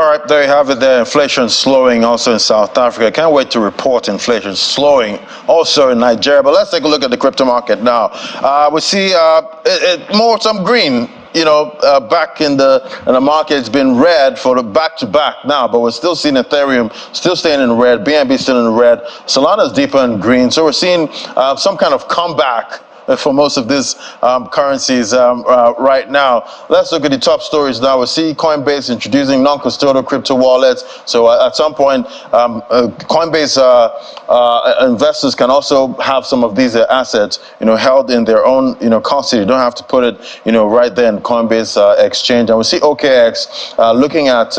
All right, there you have it there. Inflation slowing also in South Africa. Can't wait to report inflation slowing also in Nigeria. But let's take a look at the crypto market now. We see some green. Back in the market, it's been red for the back-to-back now, but we're still seeing Ethereum still staying in red, BNB still in red, Solana's deeper in green. So we're seeing some kind of comeback for most of these currencies right now. Let's look at the top stories now. We see Coinbase introducing non-custodial crypto wallets. So at some point, Coinbase investors can also have some of these assets, held in their own, custody. You don't have to put it, right there in Coinbase exchange. And we see OKX looking at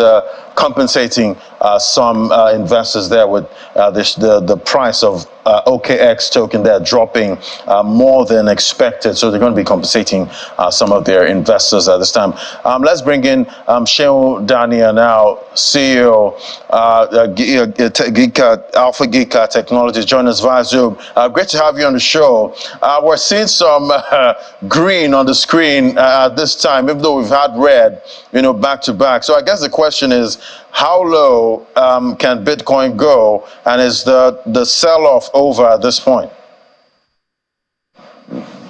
compensating some investors there with the price of OKX token there dropping more than expected. So they're going to be compensating some of their investors at this time. Let's bring in Shehu Dania now, CEO, Alpha Geek Technologies, join us via Zoom. Great to have you on the show. We're seeing some green on the screen at this time, even though we've had red, back to back. So I guess the question is, how low can Bitcoin go, and is the sell-off over at this point?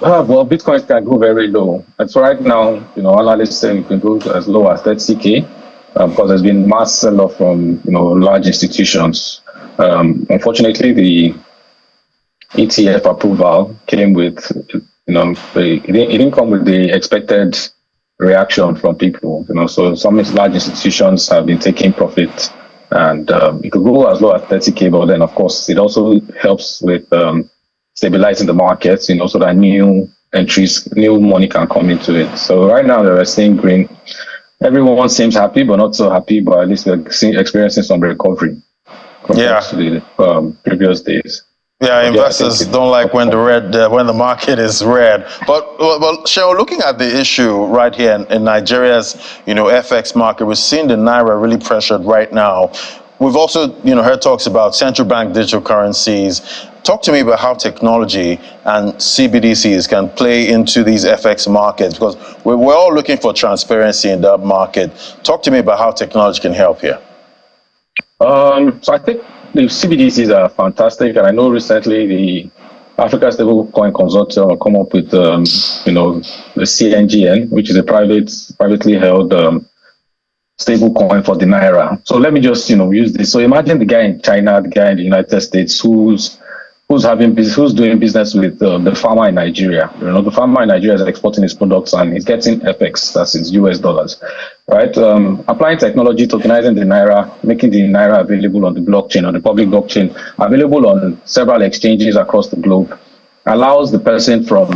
Well, Bitcoin can go very low. So right now, analysts saying it can go as low as 30K because there's been mass sell-off from large institutions. Unfortunately, the ETF approval came with, it didn't come with the expected reaction from people. So some large institutions have been taking profit, and it could go as low as 30K. But then, of course, it also helps with stabilizing the markets, so that new entries, new money can come into it. So right now, we're seeing green. Everyone seems happy, but not so happy. But at least we're experiencing some recovery compared to the previous days. Yeah, investors don't like when the market is red. But Shehu, looking at the issue right here in Nigeria's FX market, we're seeing the naira really pressured right now. We've also heard talks about central bank digital currencies. Talk to me about how technology and CBDCs can play into these FX markets, because we're all looking for transparency in that market. Talk to me about how technology can help here. So I think the CBDCs are fantastic, and I know recently the Africa Stablecoin Consortium will come up with, the CNGN, which is a privately held stable coin for the naira. So let me just, use this. So imagine the guy in China, the guy in the United States who's doing business with the farmer in Nigeria. The farmer in Nigeria is exporting his products and he's getting FX, that's his US dollars, right? Applying technology, tokenizing the naira, making the naira available on the blockchain, on the public blockchain, available on several exchanges across the globe, allows the person from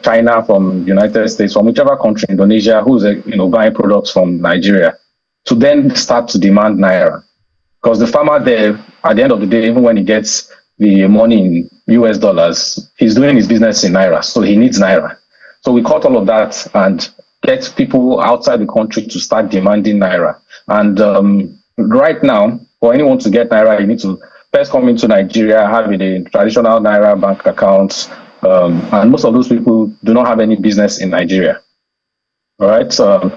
China, from United States, from whichever country, Indonesia, who's buying products from Nigeria, to then start to demand naira. Because the farmer there, at the end of the day, even when he gets the money in US dollars, he's doing his business in naira, so he needs naira. So we cut all of that and get people outside the country to start demanding naira. And right now, for anyone to get naira, you need to first come into Nigeria, have a traditional naira bank account, and most of those people do not have any business in Nigeria. All right. So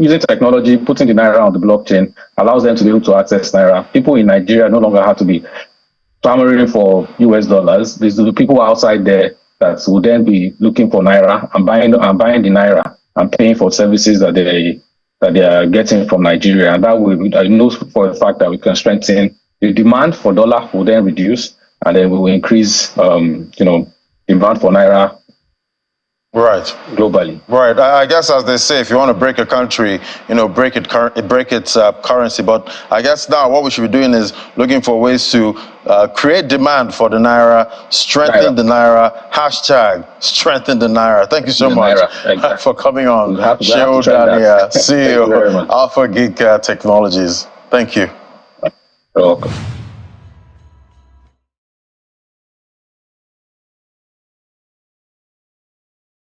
using technology, putting the naira on the blockchain allows them to be able to access naira. People in Nigeria no longer have to be clamoring for US dollars. There's the people outside there that will then be looking for naira and buying the naira and paying for services that they are getting from Nigeria. And that will, I know for a fact that we can strengthen the demand for dollar will then reduce, and then we will increase, demand for naira. Right. Globally. Right. I guess, as they say, if you want to break a country, break its currency. But I guess now what we should be doing is looking for ways to create demand for the naira, strengthen the naira, hashtag strengthen the naira. Thank you so much for coming on. Shehu Dania, CEO, Alpha Geek Technologies. Thank you. You're welcome.